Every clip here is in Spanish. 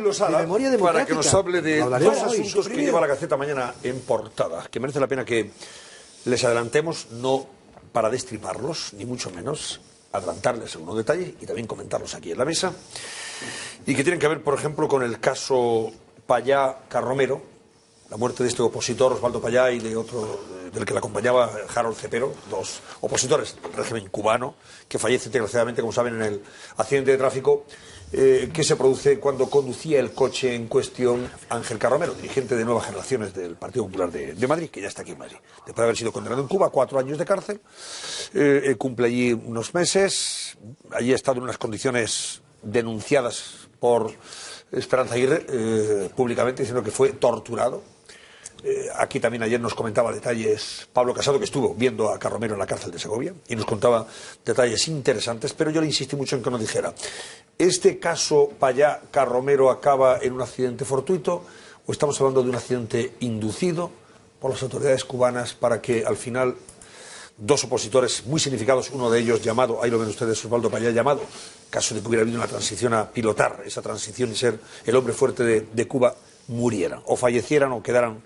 Losada para que nos hable de dos asuntos que lleva la Gaceta mañana en portada, que merece la pena que les adelantemos, no para destriparlos, ni mucho menos, adelantarles algunos detalles y también comentarlos aquí en la mesa, y que tienen que ver, por ejemplo, con el caso Payá-Carromero, la muerte de este opositor, Osvaldo Payá, y de otro, del que le acompañaba, Harold Cepero, dos opositores del régimen cubano, que fallecen desgraciadamente, como saben, en el accidente de tráfico que se produce cuando conducía el coche en cuestión Ángel Carromero, dirigente de Nuevas Generaciones del Partido Popular de Madrid, que ya está aquí en Madrid. Después de haber sido condenado en Cuba, 4 años de cárcel, cumple allí unos meses, allí ha estado en unas condiciones denunciadas por Esperanza Aguirre públicamente, diciendo que fue torturado. Aquí también ayer nos comentaba detalles Pablo Casado, que estuvo viendo a Carromero en la cárcel de Segovia, y nos contaba detalles interesantes, pero yo le insistí mucho en que nos dijera, ¿este caso Payá-Carromero acaba en un accidente fortuito o estamos hablando de un accidente inducido por las autoridades cubanas para que al final dos opositores muy significados, uno de ellos llamado, ahí lo ven ustedes, Osvaldo Payá, llamado, caso de que hubiera habido una transición a pilotar esa transición y ser el hombre fuerte de Cuba, murieran, o fallecieran, o quedaran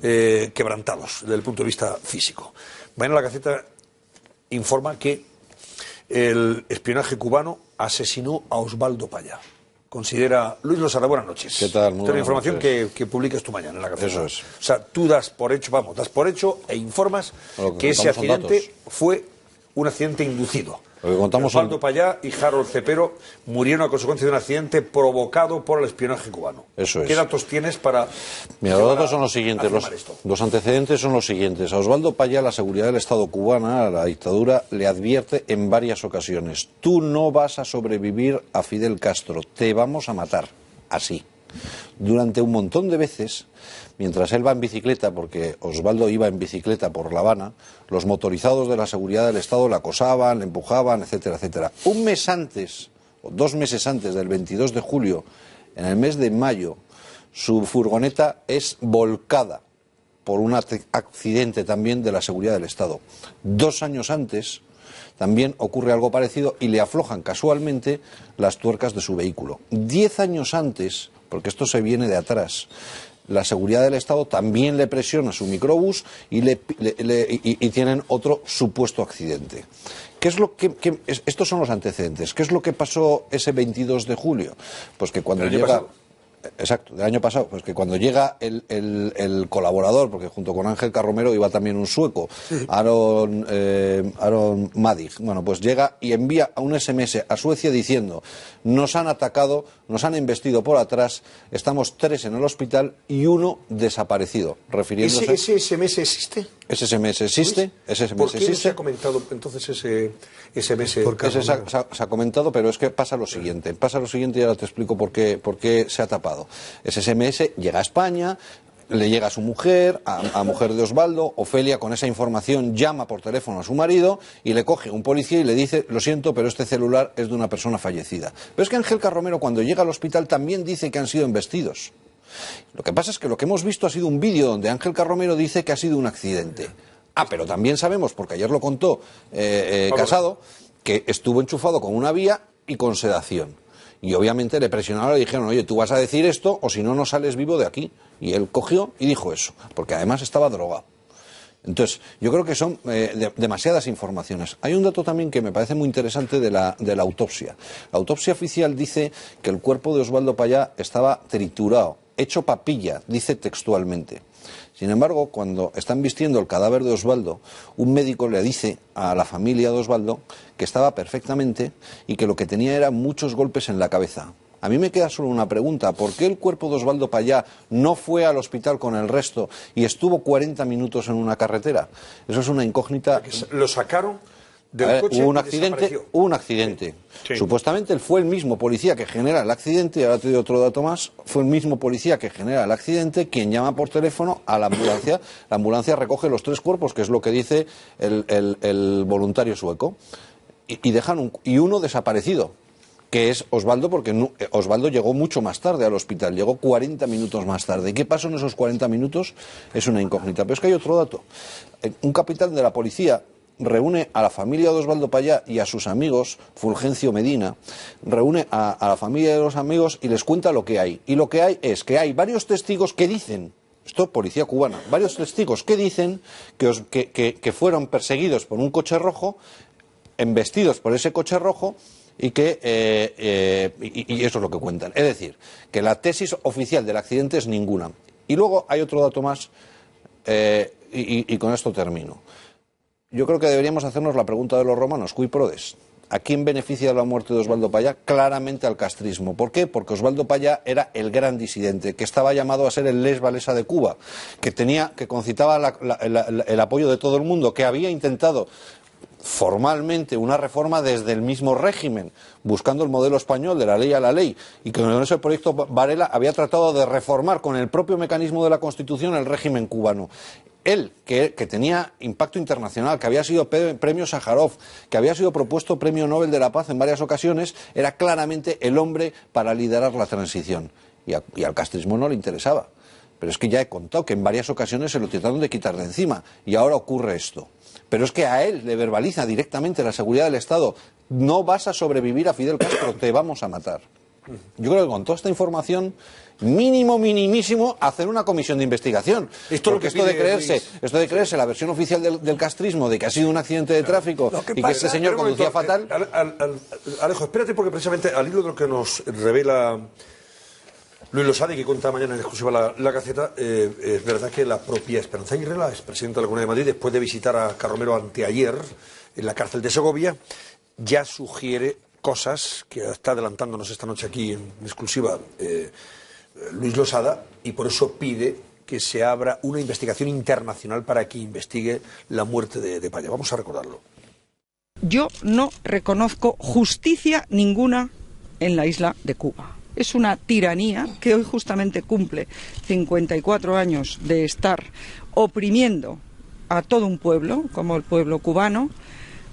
quebrantados desde el punto de vista físico? Mañana la Gaceta informa que el espionaje cubano asesinó a Osvaldo Payá. Considera Luis Losada, buenas noches. ¿Qué tal? Esta es la información que publicas tú mañana en la Gaceta. Eso es. O sea, tú das por hecho e informas que ese accidente fue un accidente inducido. Lo que contamos Osvaldo Payá y Harold Cepero murieron a consecuencia de un accidente provocado por el espionaje cubano. Eso es. ¿Qué datos tienes para...? Mira, los datos son los siguientes. Los antecedentes son los siguientes. A Osvaldo Payá, la seguridad del Estado cubana, a la dictadura, le advierte en varias ocasiones: tú no vas a sobrevivir a Fidel Castro, te vamos a matar. Así. Durante un montón de veces, mientras él va en bicicleta, porque Osvaldo iba en bicicleta por La Habana, los motorizados de la seguridad del Estado le acosaban, le empujaban, etcétera, etcétera. Un mes antes, o 2 meses antes del 22 de julio, en el mes de mayo, su furgoneta es volcada por un accidente también de la seguridad del Estado. 2 años antes también ocurre algo parecido y le aflojan casualmente las tuercas de su vehículo. 10 años antes, porque esto se viene de atrás, la seguridad del Estado también le presiona su microbús y tienen otro supuesto accidente. ¿Qué es lo que estos son los antecedentes? ¿Qué es lo que pasó ese 22 de julio? Pues que cuando llega... Exacto, del año pasado, pues que cuando llega el colaborador, porque junto con Ángel Carromero iba también un sueco, Aaron Madig, bueno, pues llega y envía un SMS a Suecia diciendo: nos han atacado, nos han embestido por atrás, estamos 3 en el hospital y 1 desaparecido, refiriéndose... ¿Ese SMS existe? Ese SMS existe, ese SMS ¿Por qué no existe? se ha comentado entonces ese SMS? Ese se ha comentado, pero es que pasa lo siguiente y ahora te explico por qué se ha tapado. Ese SMS llega a España, le llega a su mujer, a mujer de Osvaldo. Ofelia, con esa información, llama por teléfono a su marido y le coge un policía y le dice: lo siento, pero este celular es de una persona fallecida. Pero es que Ángel Carromero, cuando llega al hospital, también dice que han sido embestidos. Lo que pasa es que lo que hemos visto ha sido un vídeo donde Ángel Carromero dice que ha sido un accidente. Pero también sabemos, porque ayer lo contó Casado, que estuvo enchufado con una vía y con sedación. Y obviamente le presionaron y le dijeron: oye, tú vas a decir esto o si no, no sales vivo de aquí. Y él cogió y dijo eso, porque además estaba drogado. Entonces, yo creo que son demasiadas informaciones. Hay un dato también que me parece muy interesante de la autopsia. La autopsia oficial dice que el cuerpo de Osvaldo Payá estaba triturado, hecho papilla, dice textualmente. Sin embargo, cuando están vistiendo el cadáver de Osvaldo, un médico le dice a la familia de Osvaldo que estaba perfectamente y que lo que tenía eran muchos golpes en la cabeza. A mí me queda solo una pregunta: ¿por qué el cuerpo de Osvaldo Payá no fue al hospital con el resto y estuvo 40 minutos en una carretera? Eso es una incógnita. ¿Lo sacaron del coche? Hubo un accidente. Sí. Supuestamente él fue el mismo policía que genera el accidente, y ahora te doy otro dato más: fue el mismo policía que genera el accidente quien llama por teléfono a la ambulancia. La ambulancia recoge los 3 cuerpos, que es lo que dice el voluntario sueco, y dejan uno desaparecido, que es Osvaldo, porque Osvaldo llegó mucho más tarde al hospital, llegó 40 minutos más tarde. ¿Qué pasó en esos 40 minutos? Es una incógnita. Pero es que hay otro dato. Un capitán de la policía reúne a la familia de Osvaldo Payá y a sus amigos, Fulgencio Medina, reúne a la familia de los amigos y les cuenta lo que hay. Y lo que hay es que hay varios testigos que dicen, esto policía cubana, varios testigos que dicen que fueron perseguidos por un coche rojo, embestidos por ese coche rojo, y eso es lo que cuentan. Es decir, que la tesis oficial del accidente es ninguna. Y luego hay otro dato más, y con esto termino. Yo creo que deberíamos hacernos la pregunta de los romanos, cui prodest. ¿A quién beneficia la muerte de Osvaldo Payá? Claramente al castrismo. ¿Por qué? Porque Osvaldo Payá era el gran disidente, que estaba llamado a ser el Les Walesa de Cuba, que concitaba el apoyo de todo el mundo, que había intentado formalmente una reforma desde el mismo régimen, buscando el modelo español de la ley a la ley, y que con ese proyecto Varela había tratado de reformar con el propio mecanismo de la Constitución el régimen cubano. Él, que tenía impacto internacional, que había sido premio Sájarov, que había sido propuesto premio Nobel de la Paz en varias ocasiones, era claramente el hombre para liderar la transición. Y al castrismo no le interesaba. Pero es que ya he contado que en varias ocasiones se lo trataron de quitar de encima, y ahora ocurre esto. Pero es que a él le verbaliza directamente la seguridad del Estado: no vas a sobrevivir a Fidel Castro, te vamos a matar. Yo creo que con toda esta información, minimísimo, hacer una comisión de investigación. Porque esto de creerse la versión oficial del castrismo, de que ha sido un accidente de tráfico y que este señor conducía fatal... Alejo, espérate, porque precisamente al hilo de lo que nos revela Luis Losada, que cuenta mañana en exclusiva la Gaceta, es verdad que la propia Esperanza Aguirre, la expresidenta de la Comunidad de Madrid, después de visitar a Carromero anteayer en la cárcel de Segovia, ya sugiere cosas que está adelantándonos esta noche aquí en exclusiva Luis Losada, y por eso pide que se abra una investigación internacional para que investigue la muerte de Payá. Vamos a recordarlo. Yo no reconozco justicia ninguna en la isla de Cuba. Es una tiranía que hoy justamente cumple 54 años de estar oprimiendo a todo un pueblo, como el pueblo cubano,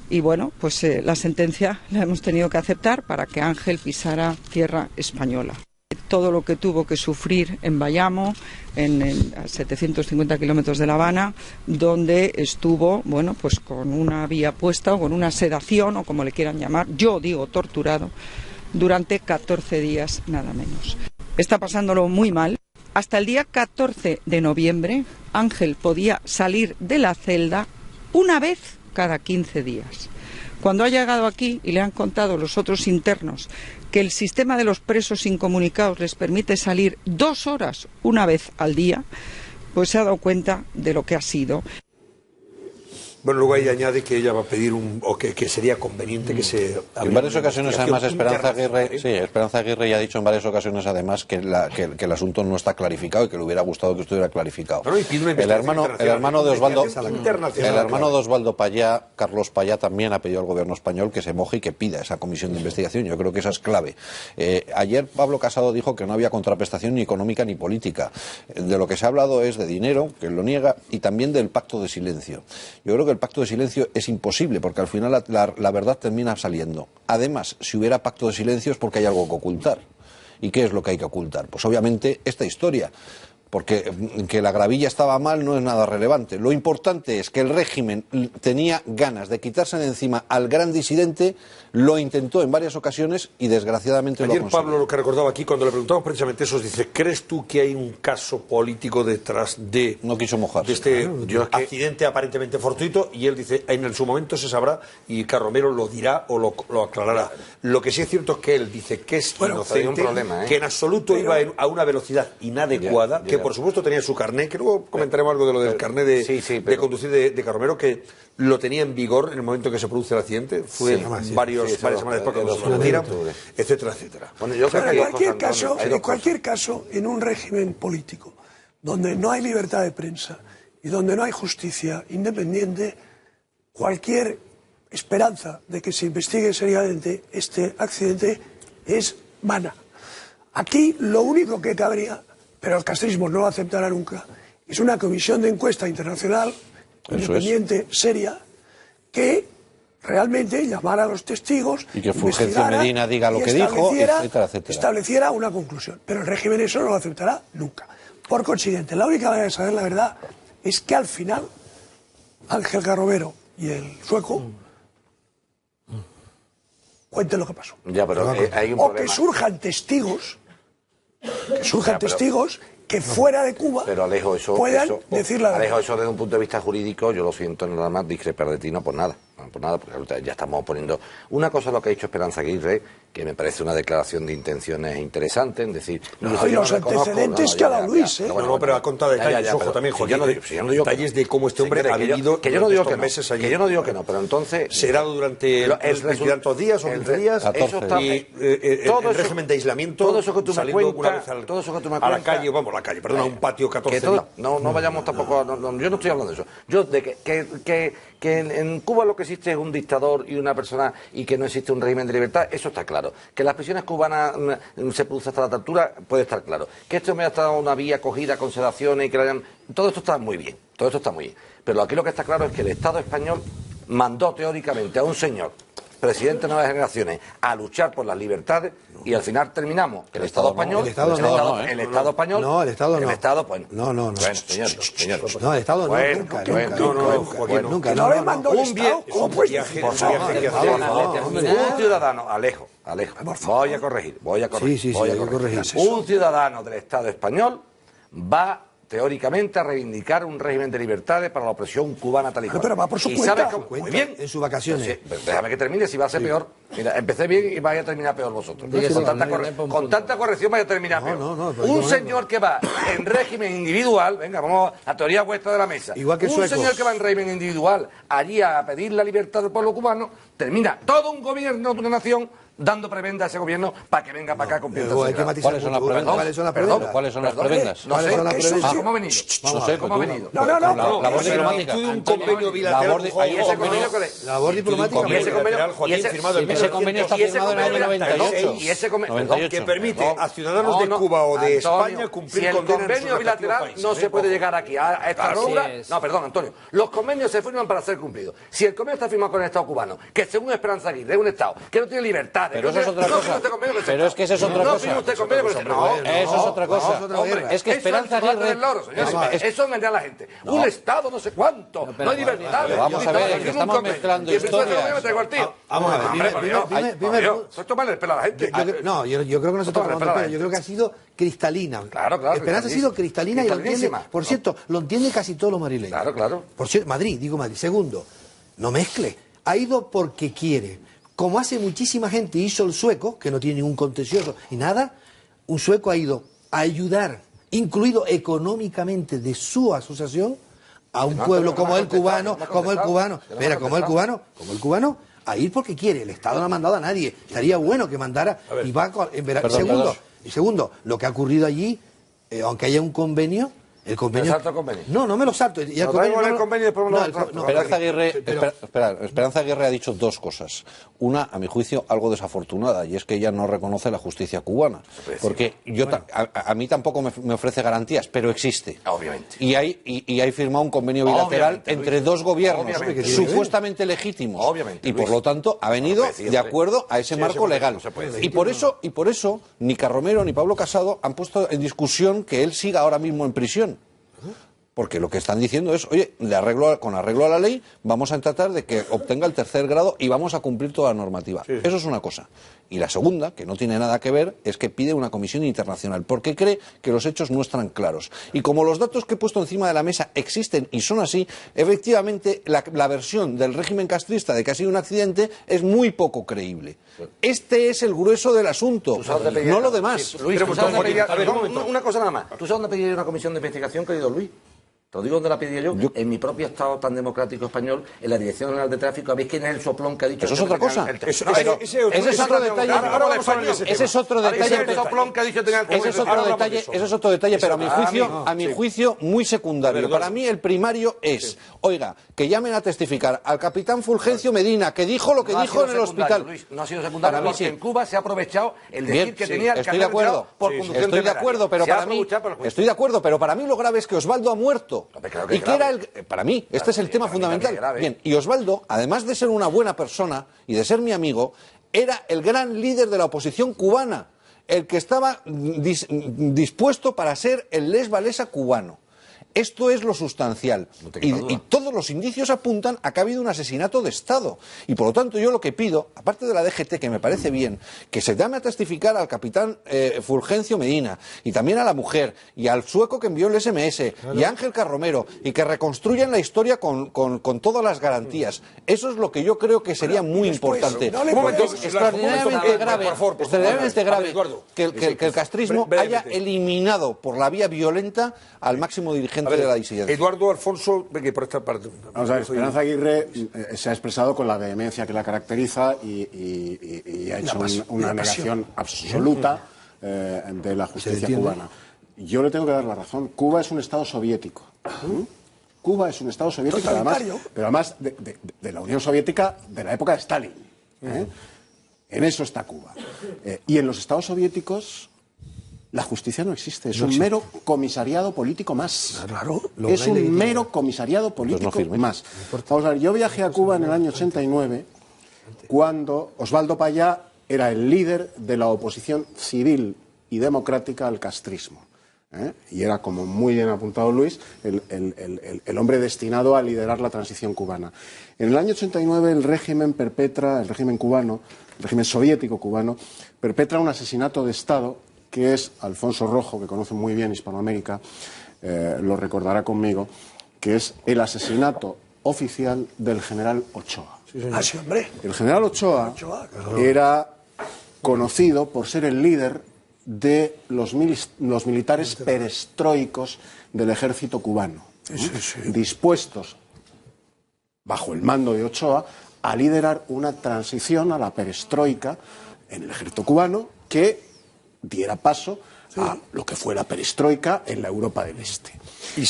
y bueno, pues la sentencia la hemos tenido que aceptar para que Ángel pisara tierra española. Todo lo que tuvo que sufrir en Bayamo, a 750 kilómetros de La Habana, donde estuvo, bueno, pues con una vía puesta o con una sedación, o como le quieran llamar, yo digo torturado, durante 14 días nada menos. Está pasándolo muy mal. Hasta el día 14 de noviembre, Ángel podía salir de la celda una vez cada 15 días. Cuando ha llegado aquí y le han contado los otros internos que el sistema de los presos incomunicados les permite salir 2 horas una vez al día, pues se ha dado cuenta de lo que ha sido. Bueno, luego ahí añade que ella va a pedir que sería conveniente que se... En varias ocasiones, además, Esperanza Aguirre ya ha dicho en varias ocasiones, además, que el asunto no está clarificado y que le hubiera gustado que estuviera clarificado. El hermano de Osvaldo Payá, Carlos Payá, también ha pedido al gobierno español que se moje y que pida esa comisión de investigación. Yo creo que esa es clave. Ayer Pablo Casado dijo que no había contraprestación ni económica ni política. De lo que se ha hablado es de dinero, que él lo niega, y también del pacto de silencio. Yo creo que el pacto de silencio es imposible, porque al final la verdad termina saliendo. Además, si hubiera pacto de silencio es porque hay algo que ocultar. ¿Y qué es lo que hay que ocultar? Pues obviamente esta historia. Porque que la gravilla estaba mal no es nada relevante. Lo importante es que el régimen tenía ganas de quitarse de encima al gran disidente, lo intentó en varias ocasiones y desgraciadamente lo ha conseguido. Pablo, lo que recordaba aquí, cuando le preguntamos precisamente eso, dice: ¿crees tú que hay un caso político detrás de, no quiso mojarse, de este accidente aparentemente fortuito? Y él dice, en su momento se sabrá y Carromero lo dirá o lo aclarará. Lo que sí es cierto es que él dice que es inocente, que en absoluto iba a una velocidad inadecuada, que por supuesto tenía su carné, que luego comentaremos algo de lo del carné de conducir de Carromero, que lo tenía en vigor en el momento en que se produce el accidente, fue varias semanas después cuando se lo retiran, etcétera, etcétera. Bueno, en cualquier caso, en un régimen político donde no hay libertad de prensa y donde no hay justicia independiente, cualquier esperanza de que se investigue seriamente este accidente es vana. Aquí lo único que cabría, pero el castrismo no lo aceptará nunca, es una comisión de encuesta internacional independiente, seria, que realmente llamara a los testigos y que Fulgencio Medina diga lo que dijo, etcétera, etcétera. Estableciera una conclusión. Pero el régimen eso no lo aceptará nunca. Por consiguiente, la única manera de saber la verdad es que al final Ángel Carromero y el sueco cuenten lo que pasó. Ya, pero hay un o problema. que surjan testigos, que fuera de Cuba pero Alejo, puedan decir la verdad. Alejo, eso desde un punto de vista jurídico, yo lo siento nada más discrepar de ti, no por nada, porque ya estamos poniendo... Una cosa es lo que ha dicho Esperanza Aguirre, que me parece una declaración de intenciones interesante, en decir... No, y los antecedentes que ha dado Luis, ¿eh? No, pero ha contado detalles, ojo también, Joaquín, detalles de cómo este hombre ha vivido que yo no digo que no, meses allí. que yo no digo que no, pero entonces... Será durante los días o 15 días, y el régimen de aislamiento, todo eso que tú me cuentas, a la calle, vamos, la calle, perdón, a un patio 14 días. No vayamos tampoco, yo no estoy hablando de eso. Yo de que en Cuba lo que existe es un dictador y una persona y que no existe un régimen de libertad, eso está claro. Que las prisiones cubanas se produce hasta la tortura, puede estar claro. Que este hombre ha estado una vía acogida con sedaciones y que todo esto está muy bien, todo esto está muy bien. Pero aquí lo que está claro es que el Estado español mandó teóricamente a un señor, presidente de Nuevas Generaciones, a luchar por las libertades y al final terminamos el Estado español, el Estado español, no, el Estado no, el Estado pues no, bueno, señor, no, el Estado no, nunca, no le mandó un viaje, un ciudadano, Alejo, voy a corregir, un ciudadano del Estado español va teóricamente a reivindicar un régimen de libertades para la opresión cubana tal y cual. Pero va por su cuenta. Muy bien. En sus vacaciones. Déjame que termine, si va a ser peor. Mira, empecé bien y vaya a terminar peor vosotros. Con tanta corrección vaya a terminar peor. Un señor que va en régimen individual, venga, vamos a la teoría vuestra de la mesa. Igual que un señor que va en régimen individual allí a pedir la libertad del pueblo cubano, termina todo un gobierno de una nación dando prebenda a ese gobierno para que venga para acá con piedras. ¿Cuáles son las prebendas? ¿Cuáles son las prebendas? No sé. ¿Cómo ha venido? No sé, ¿cómo ha venido? No. Labor diplomática. Un convenio bilateral. Labor diplomática. Ese convenio está firmado en el año 98. Y ese convenio que permite a ciudadanos de Cuba o de España cumplir condenas. Si el convenio bilateral no se puede llegar aquí a esta altura. No, perdón, Antonio. Los convenios se firman para ser cumplidos. Si el convenio está firmado con el Estado cubano, que según Esperanza Aguirre es un Estado que no tiene libertad. Pero eso es otra cosa. Pero es que eso es otra cosa. No, eso es otra cosa. Es que Esperanza Aguirre... Eso engaña a la gente. Un Estado no sé cuánto. No hay libertad. Vamos a ver, que estamos mezclando historias. Vamos a ver. Eso toma el pelo a la gente. No, yo creo que no se está tomando el pelo. Yo creo que ha sido cristalina. Claro. Esperanza ha sido cristalina y lo entiende. Por cierto, lo entiende casi todos los madrileños. Claro. Por cierto, Madrid. Segundo, no mezcle. Ha ido porque quiere. Como hace muchísima gente, hizo el sueco, que no tiene ningún contencioso y nada, un sueco ha ido a ayudar, incluido económicamente de su asociación, a un pueblo como el cubano, a ir porque quiere. El Estado no ha mandado a nadie. Estaría bueno que mandara y va en verano. Segundo, lo que ha ocurrido allí, aunque haya un convenio. El convenio. ¿Me salto el convenio? No me lo salto. Esperanza Aguirre ha dicho dos cosas. Una, a mi juicio, algo desafortunada, y es que ella no reconoce la justicia cubana. Porque a mí tampoco me ofrece garantías, pero existe. Obviamente. Y hay firmado un convenio bilateral entre dos gobiernos supuestamente legítimos. Obviamente. Y por lo tanto ha venido de acuerdo a ese marco legal. Y por eso ni Carromero ni Pablo Casado han puesto en discusión que él siga ahora mismo en prisión. Porque lo que están diciendo es, oye, con arreglo a la ley, vamos a tratar de que obtenga el tercer grado y vamos a cumplir toda la normativa. Sí. Eso es una cosa. Y la segunda, que no tiene nada que ver, es que pide una comisión internacional, porque cree que los hechos no están claros. Y como los datos que he puesto encima de la mesa existen y son así, efectivamente la versión del régimen castrista de que ha sido un accidente es muy poco creíble. Este es el grueso del asunto, no lo demás. Sí, Luis, una cosa nada más. ¿Tú sabes dónde pediría una comisión de investigación, querido Luis? Te lo digo donde la pedía yo. En mi propio Estado tan democrático español, en la Dirección General de Tráfico, ¿habéis quién es el soplón que ha dicho? Eso es otra cosa. Ese es otro detalle. Ese es otro detalle. Ese es otro detalle, pero a mi juicio muy secundario. Para mí el primario es, oiga, que llamen a testificar al capitán Fulgencio Medina, que dijo lo que dijo en el hospital. No ha sido secundario porque en Cuba se ha aprovechado el decir que tenía el estoy de acuerdo, pero para mí lo grave es que Osvaldo ha muerto. Y que era para mí, este es el tema fundamental. Bien, y Osvaldo, además de ser una buena persona y de ser mi amigo, era el gran líder de la oposición cubana, el que estaba dispuesto para ser el Les Walesa cubano. Esto es lo sustancial. Y todos los indicios apuntan a que ha habido un asesinato de Estado. Y por lo tanto yo lo que pido, aparte de la DGT, que me parece bien, que se llame a testificar al capitán Fulgencio Medina, y también a la mujer, y al sueco que envió el SMS, y a Ángel Carromero, y que reconstruyan la historia con todas las garantías. Eso es lo que yo creo que sería muy importante. Extraordinariamente grave que el castrismo haya eliminado por la vía violenta al máximo dirigente de la disidencia. Eduardo Alfonso, venga, por esta parte. Vamos a ver, Esperanza Aguirre se ha expresado con la vehemencia que la caracteriza y ha hecho una negación absoluta de la justicia cubana. Yo le tengo que dar la razón. Cuba es un Estado soviético. Cuba es un Estado soviético, pero además de la Unión Soviética de la época de Stalin. En eso está Cuba. Y en los Estados soviéticos la justicia no existe, es un mero comisariado político más. Es un mero comisariado político más. Vamos a ver, yo viajé a Cuba en el año 89, cuando Osvaldo Payá era el líder de la oposición civil y democrática al castrismo. Y era, como muy bien ha apuntado Luis, el hombre destinado a liderar la transición cubana. En el año 89 el régimen cubano, el régimen soviético cubano, perpetra un asesinato de Estado que es Alfonso Rojo, que conoce muy bien Hispanoamérica, lo recordará conmigo, que es el asesinato oficial del general Ochoa. Sí, hombre. El general Ochoa era conocido por ser el líder de los militares perestroicos del ejército cubano, dispuestos, bajo el mando de Ochoa, a liderar una transición a la perestroika en el ejército cubano que diera paso a lo que fue la perestroika en la Europa del Este. Y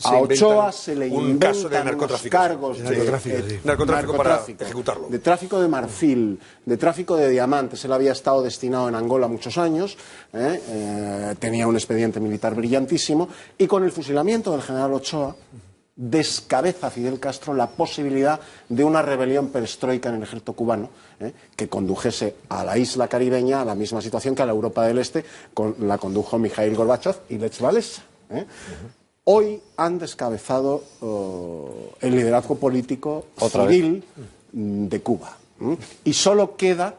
a Ochoa se le un caso de narcotráfico, cargos de narcotráfico para ejecutarlo, de tráfico de marfil, de tráfico de diamantes. Él había estado destinado en Angola muchos años, tenía un expediente militar brillantísimo, y con el fusilamiento del general Ochoa descabeza Fidel Castro la posibilidad de una rebelión perestroika en el ejército cubano, que condujese a la isla caribeña a la misma situación que a la Europa del Este la condujo Mikhail Gorbachev y Lech Walesa. Hoy han descabezado el liderazgo político civil de Cuba. Y solo queda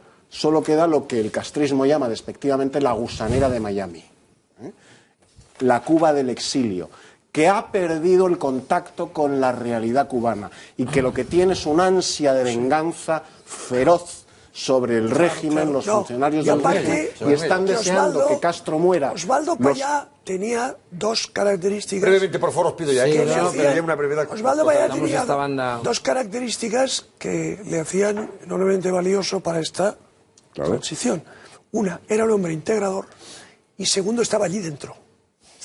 lo que el castrismo llama despectivamente la gusanera de Miami. La Cuba del exilio, que ha perdido el contacto con la realidad cubana y que lo que tiene es una ansia de venganza feroz sobre el régimen, los funcionarios del régimen, y están deseando que Castro muera. Osvaldo Payá tenía dos características. Brevemente, por favor, os pido ya. Una brevedad. Osvaldo Payá tenía dos características que le hacían enormemente valioso para esta transición. Una, era un hombre integrador, y segundo, estaba allí dentro.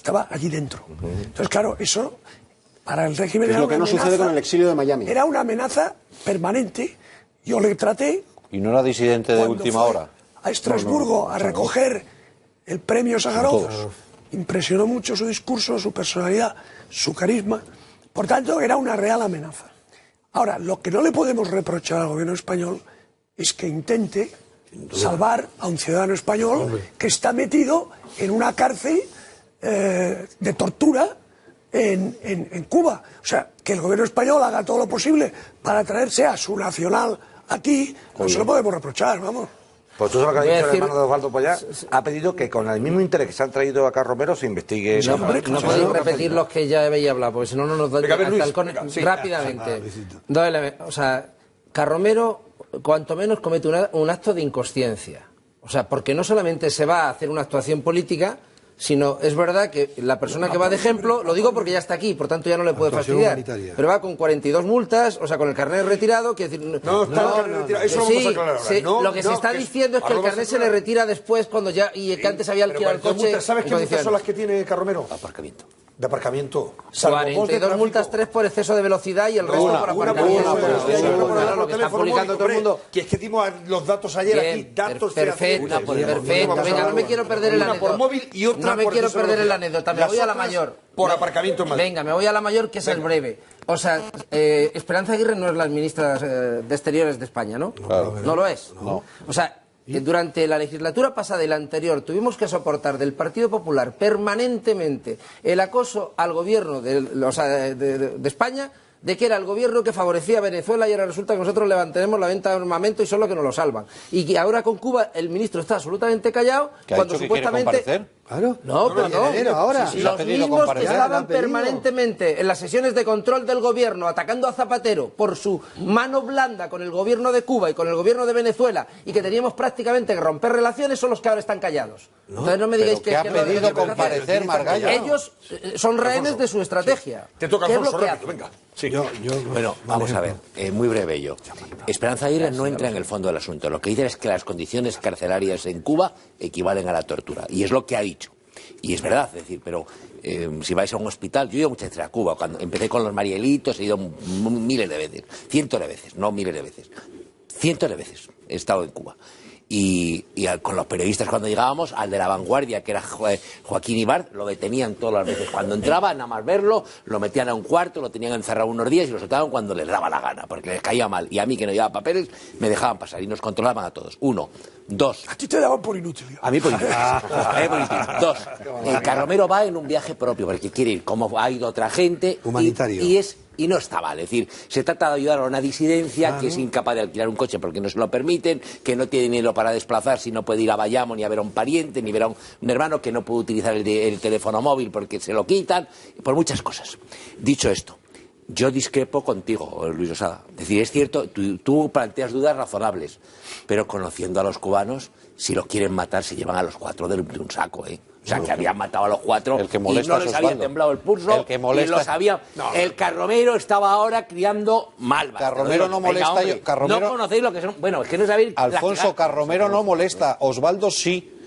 Entonces, claro, eso para el régimen es lo que no sucede con el exilio de Miami. Era una amenaza permanente. Yo le traté. ¿Y no era disidente de última hora? A Estrasburgo a recoger el premio Sájarov. Impresionó mucho su discurso, su personalidad, su carisma. Por tanto, era una real amenaza. Ahora, lo que no le podemos reprochar al gobierno español es que intente salvar a un ciudadano español que está metido en una cárcel de tortura en Cuba. O sea, que el gobierno español haga todo lo posible para traerse a su nacional aquí, no se lo podemos reprochar, vamos. Pues tú sabes lo que ha dicho el hermano de Osvaldo Payá, ha pedido que con el mismo interés que se han traído acá Romero se investigue. No podéis repetir los que ya habéis hablado, porque si no, no nos da rápidamente. O sea, Carromero, cuanto menos, comete un acto de inconsciencia. O sea, porque no solamente se va a hacer una actuación política, sino es verdad que la persona que va de ejemplo, lo digo porque ya está aquí, por tanto ya no le puede fastidiar, pero va con 42 multas, o sea, con el carnet retirado, quiere decir... Eso lo vamos a aclarar ahora. Lo que se está diciendo es que el carnet se le retira después, cuando ya, y que antes había alquilado el coche... ¿Sabes qué multas son las que tiene Carromero? Aparcamiento. De aparcamiento. 42 multas, 3 por exceso de velocidad y el resto por aparcamiento. Lo que está publicando todo el mundo. Que es que dimos los datos ayer aquí. Datos perfecto. Venga, no me quiero perder el anécdota. Por móvil y otra no me quiero perder el anécdota. Me voy a la mayor. Por aparcamiento en Madrid. Venga, me voy a la mayor, que es el breve. O sea, Esperanza Aguirre no es la ministra de Exteriores de España, ¿no? Claro. No lo es. No. O sea, Durante la legislatura pasada y la anterior tuvimos que soportar del Partido Popular permanentemente el acoso al gobierno de España, de que era el gobierno que favorecía a Venezuela y ahora resulta que nosotros levantaremos la venta de armamento y son los que nos lo salvan. Y que ahora con Cuba el ministro está absolutamente callado cuando supuestamente... Claro. No, pero no. Ahora. Los mismos que estaban permanentemente en las sesiones de control del gobierno atacando a Zapatero por su mano blanda con el gobierno de Cuba y con el gobierno de Venezuela y que teníamos prácticamente que romper relaciones son los que ahora están callados. No, entonces no me digáis que ha pedido comparecer Margallo. Ellos son rehenes de su estrategia. Te toca, Alfonso, ¿Qué es lo que venga. Sí. Bueno, vamos a ver, muy breve yo. Esperanza Aguirre no entra en el fondo del asunto. Lo que dice es que las condiciones carcelarias en Cuba equivalen a la tortura. Y es lo que ha dicho. Y es verdad, es decir, pero si vais a un hospital, yo he ido muchas veces a Cuba, cuando empecé con los Marielitos, he ido miles de veces, cientos de veces, no miles de veces, cientos de veces he estado en Cuba. Y con los periodistas cuando llegábamos, al de La Vanguardia, que era Joaquín Ibart, lo detenían todas las veces. Cuando entraba, nada más verlo, lo metían a un cuarto, lo tenían encerrado unos días y lo soltaban cuando les daba la gana, porque les caía mal. Y a mí, que no llevaba papeles, me dejaban pasar y nos controlaban a todos. 1, 2. A ti te daban por inútil. A mí por inútil. 2. Carromero va en un viaje propio, porque quiere ir, como ha ido otra gente. Humanitario. Y no está mal, es decir, se trata de ayudar a una disidencia que es incapaz de alquilar un coche porque no se lo permiten, que no tiene dinero para desplazarse y no puede ir a Bayamo ni a ver a un pariente, ni ver a un hermano, que no puede utilizar el teléfono móvil porque se lo quitan, por muchas cosas. Dicho esto, yo discrepo contigo, Luis Osada. Es decir, es cierto, tú planteas dudas razonables, pero conociendo a los cubanos, si los quieren matar, se llevan a los 4 de un saco, ¿eh? O sea, que habían matado a los 4 el que molesta y no les había temblado el pulso. El que molesta... y los había... El Carromero estaba ahora criando malvas. Carromero no molesta... Carromero... No conocéis lo que son... Bueno, es que no sabéis... Alfonso, Carromero no molesta. Osvaldo sí.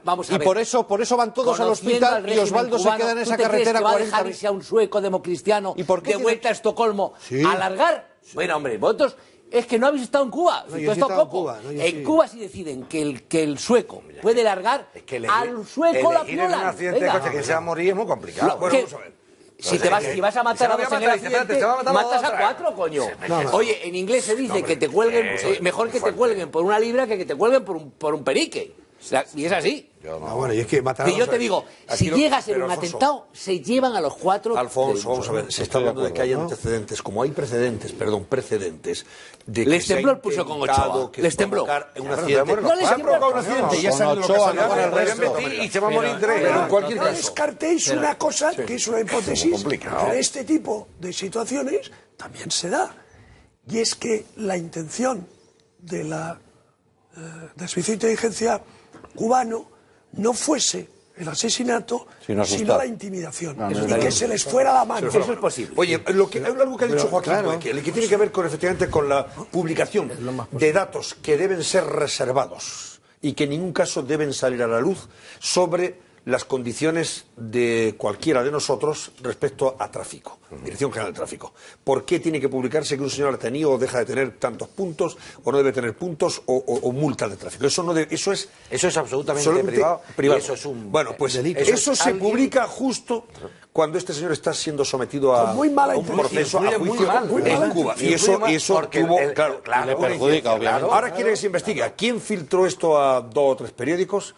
Vamos a ver. Y por eso van todos al hospital y Osvaldo se queda en esa carretera 40 años. ¿A un sueco democristiano de vuelta a Estocolmo a alargar? Bueno, hombre, vosotros... Es que no habéis estado en Cuba. No, yo he estado en Cuba. No, en Cuba si deciden que el sueco puede largar, al sueco la violan. En un accidente de coche que se va a morir es muy complicado. Bueno, vamos a ver. Si vas a matar a 2 en el accidente, matas a 4, coño. Oye, en inglés se dice que te cuelguen, mejor que te cuelguen por una libra que te cuelguen por un perique. Y es así. Bueno, y es que matar a yo te digo, si llega a ser un atentado, se llevan a los 4. Alfonso, vamos a ver, se está hablando de que hay antecedentes, como hay precedentes, de que les tembló el pulso con Ochoa. Les tembló. Un accidente. No les tembló un accidente, ya saben lo que ha y se va a morir 3. Pero en cualquier no caso. descartéis una cosa que es una hipótesis que en este tipo de situaciones también se da. Y es que la intención de la del servicio de inteligencia cubano no fuese el asesinato, sino la intimidación. Y que se les fuera la mano. Eso es posible. Oye, algo que ha dicho Joaquín, que tiene que ver efectivamente con la publicación de datos que deben ser reservados y que en ningún caso deben salir a la luz sobre las condiciones de cualquiera de nosotros respecto a tráfico, Dirección General de Tráfico. ¿Por qué tiene que publicarse que un señor ha tenido o deja de tener tantos puntos o no debe tener puntos o multas de tráfico? Eso es absolutamente privado. Y eso es bueno, pues delito. Eso se publica justo cuando este señor está siendo sometido a un proceso a juicio en Cuba. Y eso tuvo, claro, le perjudica, obviamente. Ahora quiere que se investigue. ¿Quién filtró esto a 2 o 3 periódicos?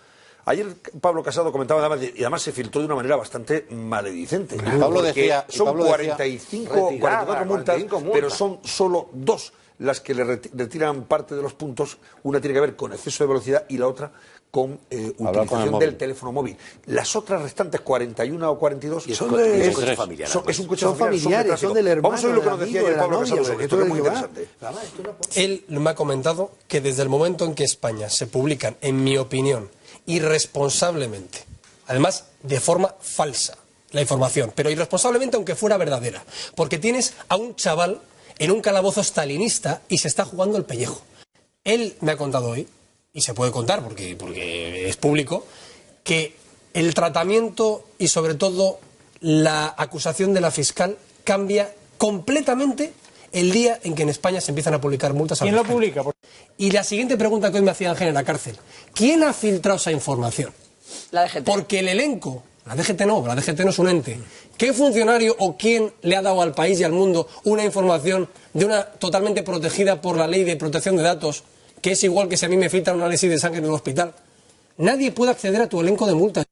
Ayer Pablo Casado comentaba, y además se filtró de una manera bastante maledicente. Pablo decía, son 44 multas, pero son solo 2 las que le retiran parte de los puntos. Una tiene que ver con exceso de velocidad y la otra con utilización del teléfono móvil. Las otras restantes 41 o 42 son de coche familiar. Es un coche familiares, son del hermano. Vamos a ver lo que nos decía ayer Pablo Casado sobre esto, que es muy interesante. Él me ha comentado que desde el momento en que España se publican, en mi opinión, irresponsablemente, además de forma falsa, la información, pero irresponsablemente aunque fuera verdadera, porque tienes a un chaval en un calabozo stalinista y se está jugando el pellejo. Él me ha contado hoy, y se puede contar porque es público, que el tratamiento y sobre todo la acusación de la fiscal cambia completamente el día en que en España se empiezan a publicar multas. ¿Quién lo publica? Y la siguiente pregunta que hoy me hacía Ángel en la cárcel: ¿quién ha filtrado esa información? La DGT. Porque el elenco, la DGT no es un ente. ¿Qué funcionario o quién le ha dado al país y al mundo una información de una totalmente protegida por la ley de protección de datos que es igual que si a mí me filtran un análisis de sangre en un hospital. Nadie puede acceder a tu elenco de multas.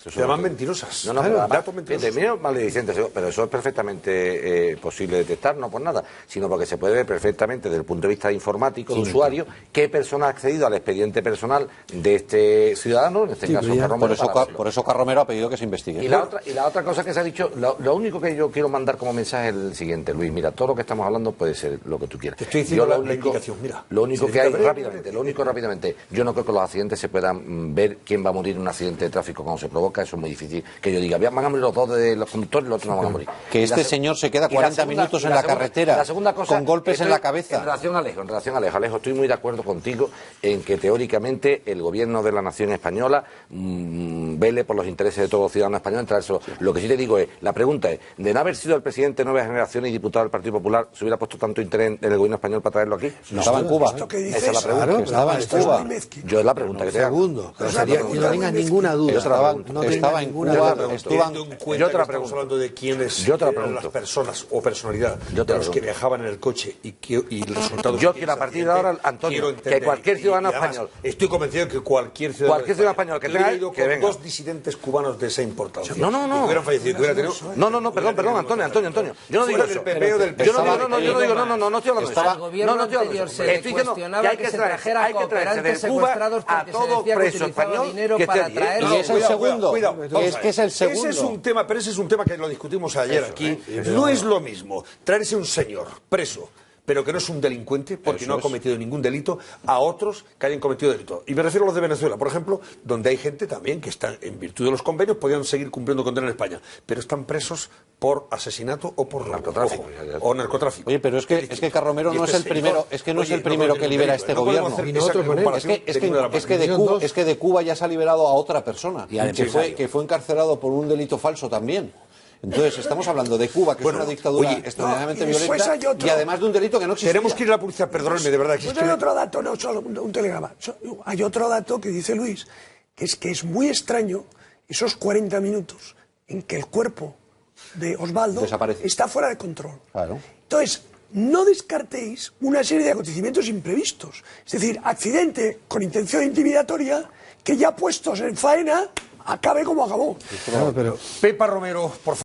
Además mentirosas. No, pero datos mentirosos. Maledicentes, pero eso es perfectamente posible detectar, no por nada, sino porque se puede ver perfectamente desde el punto de vista informático de usuario qué persona ha accedido al expediente personal de este ciudadano, en este caso Carromero. Por eso Carromero ha pedido que se investigue. Y la otra cosa que se ha dicho, lo único que yo quiero mandar como mensaje es el siguiente, Luis, mira, todo lo que estamos hablando puede ser lo que tú quieras. Te estoy diciendo la indicación, mira. Lo único que hay, rápidamente, yo no creo que los accidentes se puedan ver quién va a morir en un accidente de tráfico cuando se provoca. Eso es muy difícil que yo diga, van a morir los dos de los conductores y los otros no van a morir. Que este señor se queda 40 minutos en la carretera con golpes en la cabeza. En relación a Alejo, estoy muy de acuerdo contigo en que teóricamente el gobierno de la nación española vele por los intereses de todos los ciudadanos españoles. Lo que sí te digo es, la pregunta es, de no haber sido el presidente de Nueva Generación y diputado del Partido Popular, ¿se hubiera puesto tanto interés en el gobierno español para traerlo aquí? No, estaba en Cuba. Esa es la pregunta. Claro, estaba en Cuba. Yo es la pregunta que te hago. Segundo, que no tengas ninguna duda. Estaba en Cuba. Yo te la pregunto. Estamos hablando de quiénes eran las personas o personalidad de los que viajaban en el coche y el resultado. Yo quiero a partir de ahora, Antonio, que cualquier ciudadano español. Estoy convencido de que cualquier ciudadano español que tenga que venga. Dos disidentes cubanos de esa importancia. No. Que hubieran fallecido, que hubieran tenido. No, perdón, Antonio. Yo no digo eso. No estoy hablando de eso. No estoy hablando de eso. Estoy diciendo que hay que traerse de Cuba a todo preso español que esté allí. Y es el segundo. Es que es el segundo. Ese es un tema que lo discutimos ayer aquí. No es lo mismo traerse un señor preso, pero que no es un delincuente, porque no ha cometido ningún delito, a otros que hayan cometido delito. Y me refiero a los de Venezuela, por ejemplo, donde hay gente también que está, en virtud de los convenios, podían seguir cumpliendo condena en España, pero están presos por asesinato o por narcotráfico. Oye, pero es que Carromero no es el primero, no es el primero que libera este gobierno. Es que de Cuba ya se ha liberado a otra persona, que fue encarcelado por un delito falso también. Entonces, estamos hablando de Cuba, que es una dictadura extraordinariamente violenta, y además de un delito que no existe. Tenemos que ir a la policía, perdónenme, de verdad. Hay otro dato, no solo un telegrama. Hay otro dato que dice Luis, que es muy extraño esos 40 minutos en que el cuerpo de Osvaldo está fuera de control. Claro. Entonces, no descartéis una serie de acontecimientos imprevistos. Es decir, accidente con intención intimidatoria que ya puestos en faena acabe como acabó. Pepa Romero, por favor.